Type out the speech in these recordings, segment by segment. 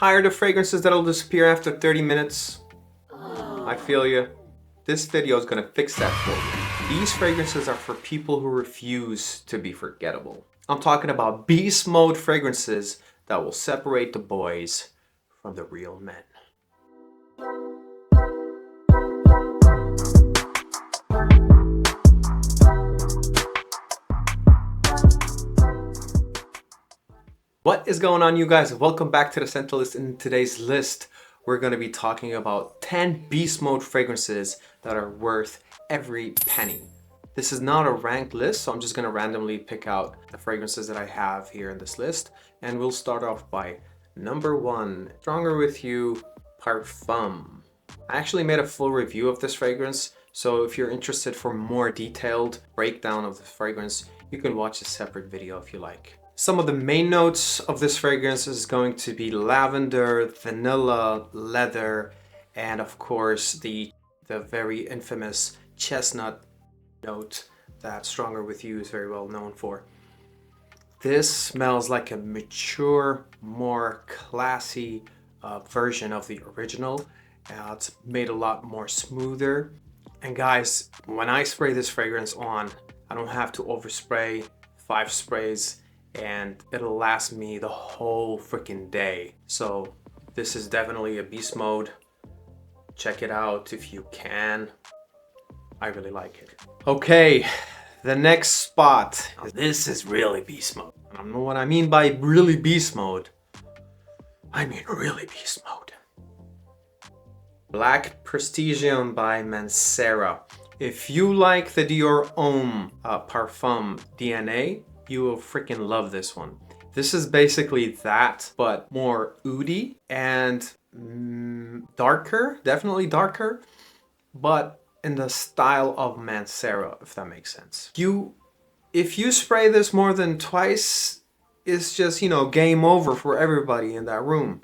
Tired of fragrances that'll disappear after 30 minutes? I feel you. This video is gonna fix that for you. These fragrances are for people who refuse to be forgettable. I'm talking about beast mode fragrances that will separate the boys from the real men. What is going on, you guys? Welcome back to the Central List. In today's list, we're going to be talking about 10 beast mode fragrances that are worth every penny. This is not a ranked list, so I'm just going to randomly pick out the fragrances that I have here in this list. And we'll start off by number 1, Stronger With You Parfum. I actually made a full review of this fragrance, so if you're interested for more detailed breakdown of the fragrance, you can watch a separate video if you like. Some of the main notes of this fragrance is going to be lavender, vanilla, leather, and of course the very infamous chestnut note that Stronger With You is very well known for. This smells like a mature, more classy version of the original. It's made a lot more smoother. And guys, when I spray this fragrance on, I don't have to overspray 5 sprays. And it'll last me the whole freaking day. So this is definitely a beast mode. Check it out if you can. I really like it. Okay, the next spot. This is really beast mode. I don't know what I mean by really beast mode. I mean really beast mode. Black Prestigium by Mancera. If you like the Dior Homme Parfum DNA, you will freaking love this one. This is basically that, but more oody and darker, definitely darker, but in the style of Mancera, if that makes sense. If you spray this more than twice, it's just, game over for everybody in that room.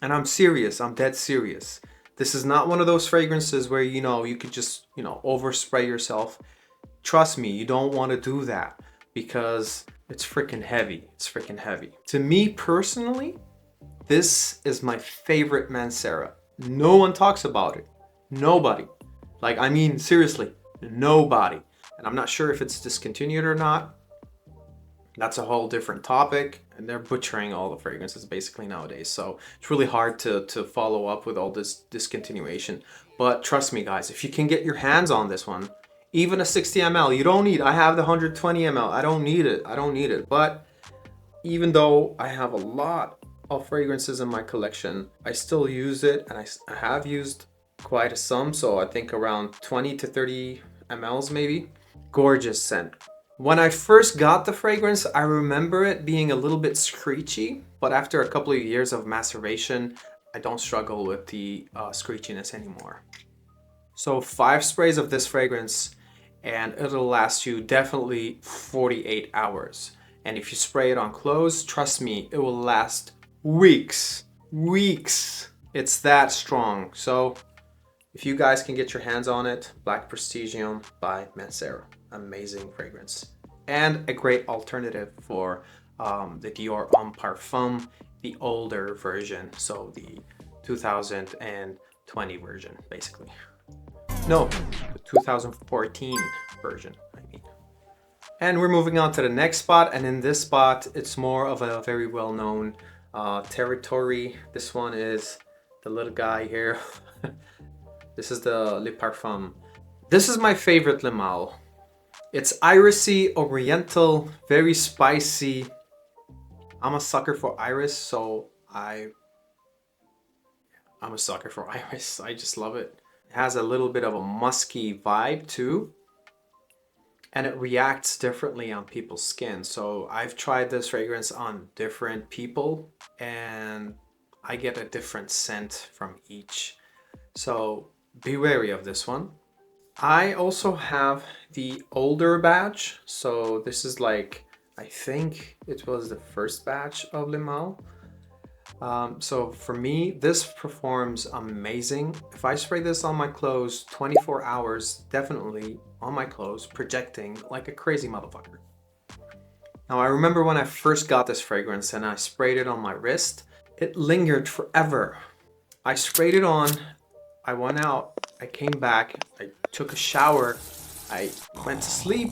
And I'm serious, I'm dead serious. This is not one of those fragrances where, you could just, overspray yourself. Trust me, you don't want to do that. Because it's freaking heavy. It's freaking heavy. To me personally, this is my favorite Mancera. No one talks about it. Nobody. I mean, seriously, nobody. And I'm not sure if it's discontinued or not. That's a whole different topic. And they're butchering all the fragrances basically nowadays. So it's really hard to follow up with all this discontinuation. But trust me, guys, if you can get your hands on this one, even a 60 ml, you don't need, I have the 120 ml, I don't need it. But even though I have a lot of fragrances in my collection, I still use it, and I have used quite a sum, so I think around 20 to 30 mls maybe. Gorgeous scent. When I first got the fragrance, I remember it being a little bit screechy, but after a couple of years of maceration, I don't struggle with the screechiness anymore. So 5 sprays of this fragrance, and it'll last you definitely 48 hours. And if you spray it on clothes, trust me, it will last weeks. It's that strong. So if you guys can get your hands on it, Black Prestigium by Mancera. Amazing fragrance. And a great alternative for the Dior Homme Parfum, the older version. So the 2020 version, basically. No, the 2014 version, I mean. And we're moving on to the next spot, and in this spot, it's more of a very well-known territory. This one is the little guy here. This is the Le Parfum. This is my favorite Le Male. It's irisy, oriental, very spicy. I'm a sucker for iris, so I'm a sucker for iris. I just love it. Has a little bit of a musky vibe too, and it reacts differently on people's skin. So I've tried this fragrance on different people and I get a different scent from each, so be wary of this one. I also have the older batch, so this is I think it was the first batch of Le Male. So for me, this performs amazing. If I spray this on my clothes, 24 hours, definitely on my clothes, projecting like a crazy motherfucker. Now I remember when I first got this fragrance and I sprayed it on my wrist, It lingered forever. I sprayed it on, I went out, I came back, I took a shower, I went to sleep.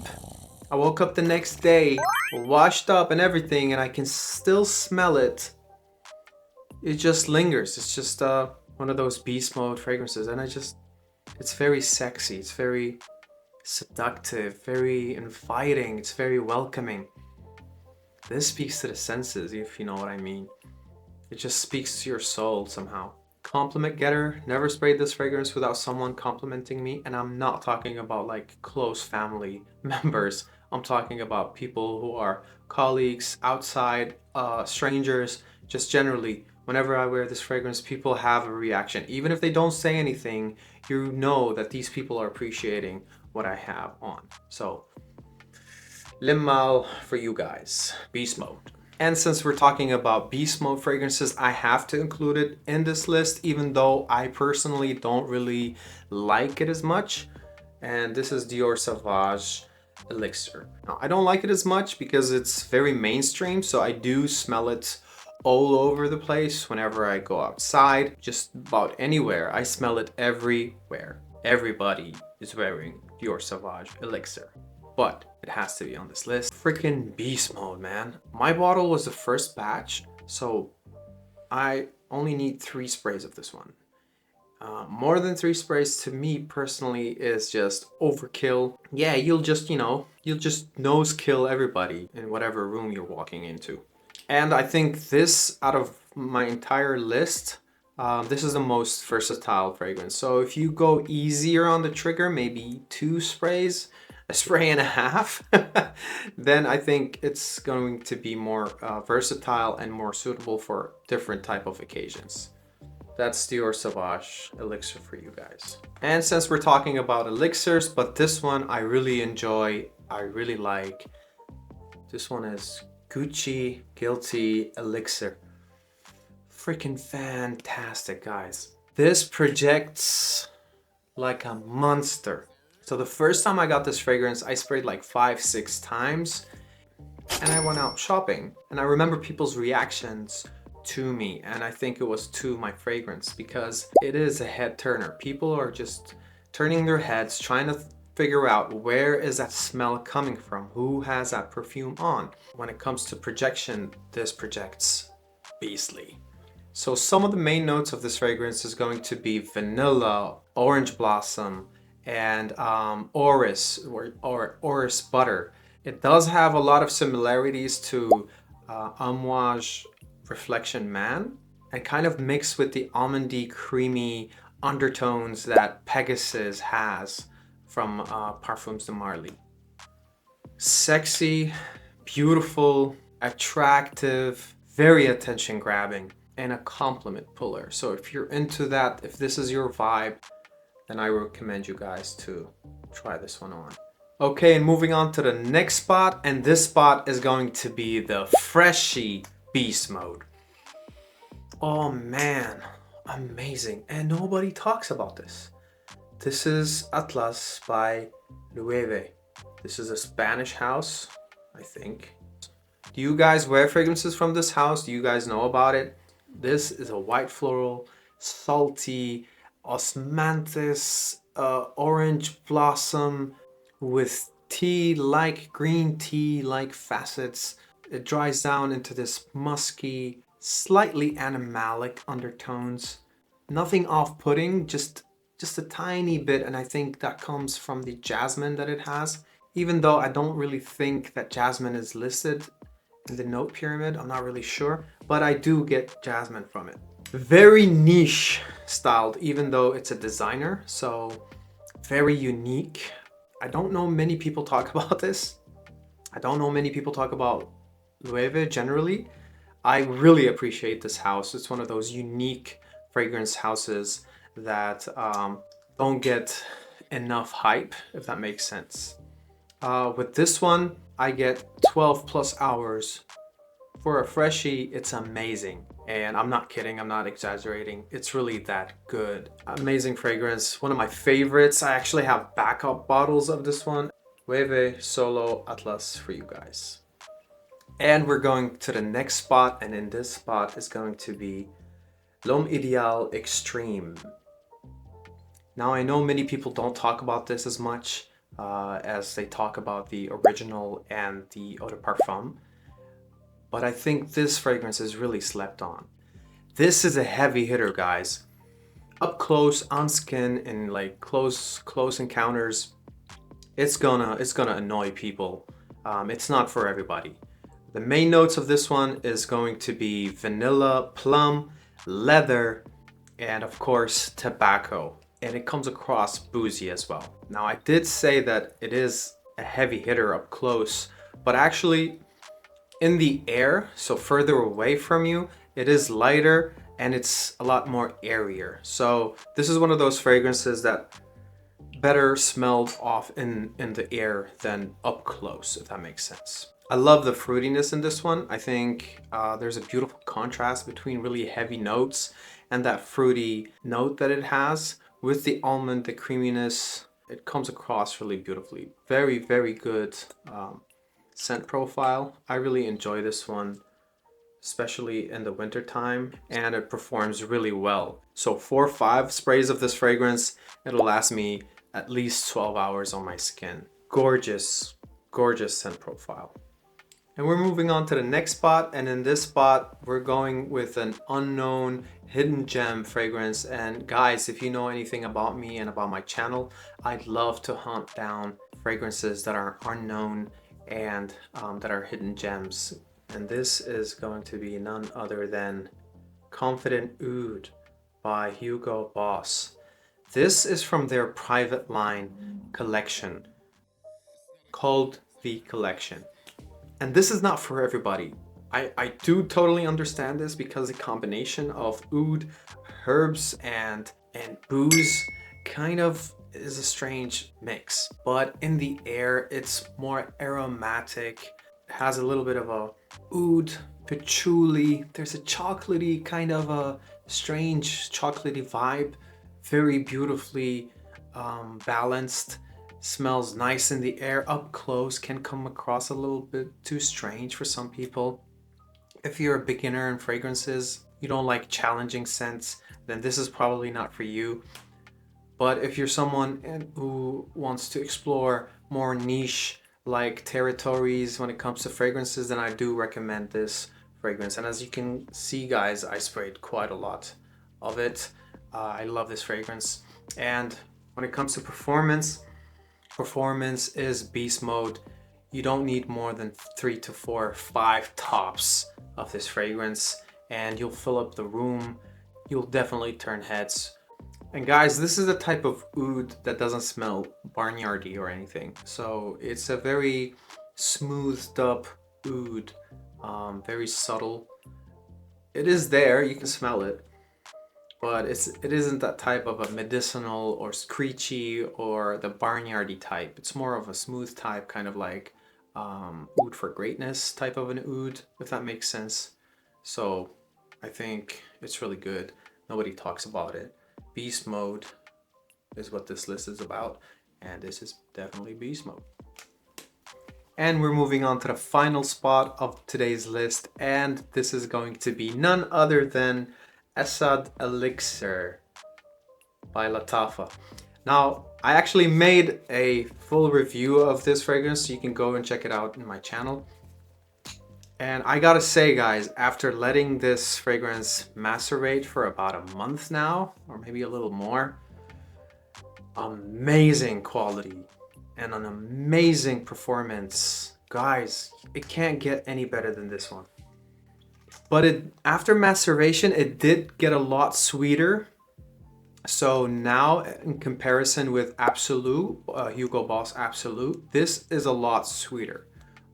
I woke up the next day, washed up and everything, and I can still smell it. It just lingers. It's just one of those beast mode fragrances, and it's very sexy. It's very seductive, very inviting. It's very welcoming. This speaks to the senses, if you know what I mean. It just speaks to your soul somehow. Compliment getter. Never sprayed this fragrance without someone complimenting me, and I'm not talking about like close family members. I'm talking about people who are colleagues, outside, strangers, just generally. Whenever I wear this fragrance, people have a reaction. Even if they don't say anything, you know that these people are appreciating what I have on. So, Limal for you guys, beast mode. And since we're talking about beast mode fragrances, I have to include it in this list, even though I personally don't really like it as much. And this is Dior Sauvage Elixir. Now, I don't like it as much because it's very mainstream, so I do smell it all over the place whenever I go outside, just about anywhere. I smell it everywhere. Everybody is wearing Dior Sauvage Elixir, but it has to be on this list. Freaking beast mode, man. My bottle was the first batch, so I only need 3 sprays of this one. More than 3 sprays to me personally is just overkill. Yeah, you'll just nose kill everybody in whatever room you're walking into. And I think this, out of my entire list, this is the most versatile fragrance. So if you go easier on the trigger, maybe 2 sprays, a spray and a half, then I think it's going to be more versatile and more suitable for different type of occasions. That's Dior Sauvage Elixir for you guys. And since we're talking about elixirs, but this one I really enjoy, I really like. This one is Guilty Elixir. Freaking fantastic, guys. This projects like a monster. So the first time I got this fragrance, I sprayed like 5-6 times, and I went out shopping, and I remember people's reactions to me, and I think it was to my fragrance, because it is a head turner. People are just turning their heads, trying to figure out where is that smell coming from, who has that perfume on. When it comes to projection, this projects beastly. So some of the main notes of this fragrance is going to be vanilla, orange blossom, and orris or orris butter. It does have a lot of similarities to Amouage Reflection Man, and kind of mixed with the almondy, creamy undertones that Pegasus has from Parfums de Marly. Sexy, beautiful, attractive, very attention grabbing, and a compliment puller. So if you're into that, if this is your vibe, then I recommend you guys to try this one on. Okay, and moving on to the next spot, and this spot is going to be the Freshy Beast Mode. Oh man, amazing, and nobody talks about this. This is Atlas by Loewe. This is a Spanish house, I think. Do you guys wear fragrances from this house? Do you guys know about it? This is a white floral, salty, osmanthus, orange blossom with tea-like, green tea-like facets. It dries down into this musky, slightly animalic undertones. Nothing off-putting, just a tiny bit, and I think that comes from the jasmine that it has. Even though I don't really think that jasmine is listed in the note pyramid, I'm not really sure, but I do get jasmine from it. Very niche styled, even though it's a designer, so very unique. I don't know many people talk about this. I don't know many people talk about Loewe generally. I really appreciate this house. It's one of those unique fragrance houses that don't get enough hype, if that makes sense. With this one, I get 12 plus hours. For a freshie, it's amazing. And I'm not kidding, I'm not exaggerating. It's really that good. Amazing fragrance, one of my favorites. I actually have backup bottles of this one. Loewe Solo Atlas for you guys. And we're going to the next spot, and in this spot is going to be L'Homme Idéal Extreme. Now I know many people don't talk about this as much as they talk about the original and the Eau de Parfum, but I think this fragrance is really slept on. This is a heavy hitter, guys. Up close, on skin, in like close encounters, it's gonna annoy people. It's not for everybody. The main notes of this one is going to be vanilla, plum, leather, and of course tobacco. And it comes across boozy as well. Now I did say that it is a heavy hitter up close, but actually in the air, so further away from you, it is lighter and it's a lot more airier. So this is one of those fragrances that better smelled off in the air than up close, if that makes sense. I love the fruitiness in this one. I think there's a beautiful contrast between really heavy notes and that fruity note that it has. With the almond, the creaminess, it comes across really beautifully. Very, very good scent profile. I really enjoy this one, especially in the winter time, and it performs really well. So 4 or 5 sprays of this fragrance, it'll last me at least 12 hours on my skin. Gorgeous, gorgeous scent profile. And we're moving on to the next spot, and in this spot we're going with an unknown hidden gem fragrance. And guys, if you know anything about me and about my channel, I'd love to hunt down fragrances that are unknown and that are hidden gems. And this is going to be none other than Confident Oud by Hugo Boss. This is from their private line collection called The Collection. And this is not for everybody. I do totally understand this because the combination of oud, herbs, and booze kind of is a strange mix. But in the air, it's more aromatic. It has a little bit of a oud, patchouli. There's a chocolatey kind of a strange chocolatey vibe. Very beautifully balanced. Smells nice in the air. Up close can come across a little bit too strange for some people. If you're a beginner in fragrances, you don't like challenging scents, then this is probably not for you. But if you're someone who wants to explore more niche like territories when it comes to fragrances, then I do recommend this fragrance. And as you can see, guys, I sprayed quite a lot of it. I love this fragrance. And when it comes to performance is beast mode. You don't need more than 3 to 4 or 5 tops of this fragrance and you'll fill up the room. You'll definitely turn heads. And guys, this is a type of oud that doesn't smell barnyardy or anything. So it's a very smoothed up oud, very subtle. It is there, you can smell it. But it isn't that type of a medicinal or screechy or the barnyardy type. It's more of a smooth type, kind of like oud for greatness type of an oud, if that makes sense. So I think it's really good. Nobody talks about it. Beast mode is what this list is about, and this is definitely beast mode. And we're moving on to the final spot of today's list, and this is going to be none other than Asad Elixir by Lattafa. Now, I actually made a full review of this fragrance, so you can go and check it out in my channel. And I gotta say, guys, after letting this fragrance macerate for about a month now, or maybe a little more, amazing quality and an amazing performance. Guys, it can't get any better than this one. But after maceration, it did get a lot sweeter. So now in comparison with Absolute, Hugo Boss Absolute, this is a lot sweeter.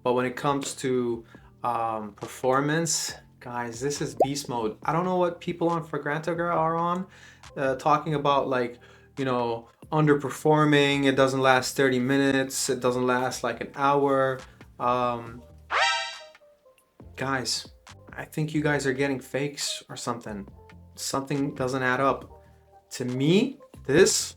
But when it comes to performance, guys, this is beast mode. I don't know what people on Fragrantica are on, talking about, like, you know, underperforming, it doesn't last 30 minutes, it doesn't last like an hour. Guys, I think you guys are getting fakes or something. Something doesn't add up. To me, this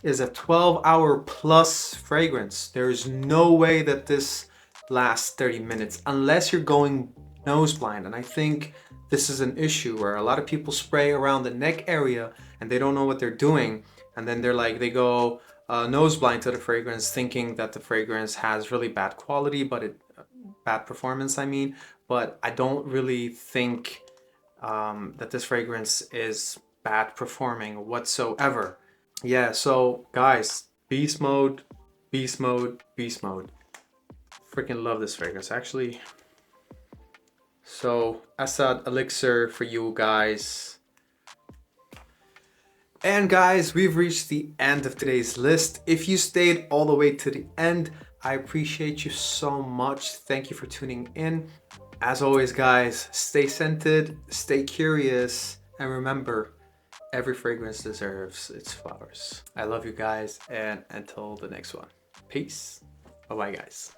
is a 12-hour plus fragrance. There's no way that this last 30 minutes unless you're going nose blind. And I think this is an issue where a lot of people spray around the neck area and they don't know what they're doing. And then they go nose blind to the fragrance, thinking that the fragrance has really bad quality, bad performance, I mean. But I don't really think that this fragrance is bad performing whatsoever. Yeah, so guys, beast mode, beast mode, beast mode. Freaking love this fragrance, actually. So Asad Elixir for you guys. And guys, we've reached the end of today's list. If you stayed all the way to the end, I appreciate you so much. Thank you for tuning in. As always, guys, stay scented, stay curious, and remember, every fragrance deserves its flowers. I love you guys, and until the next one, peace. Bye-bye, guys.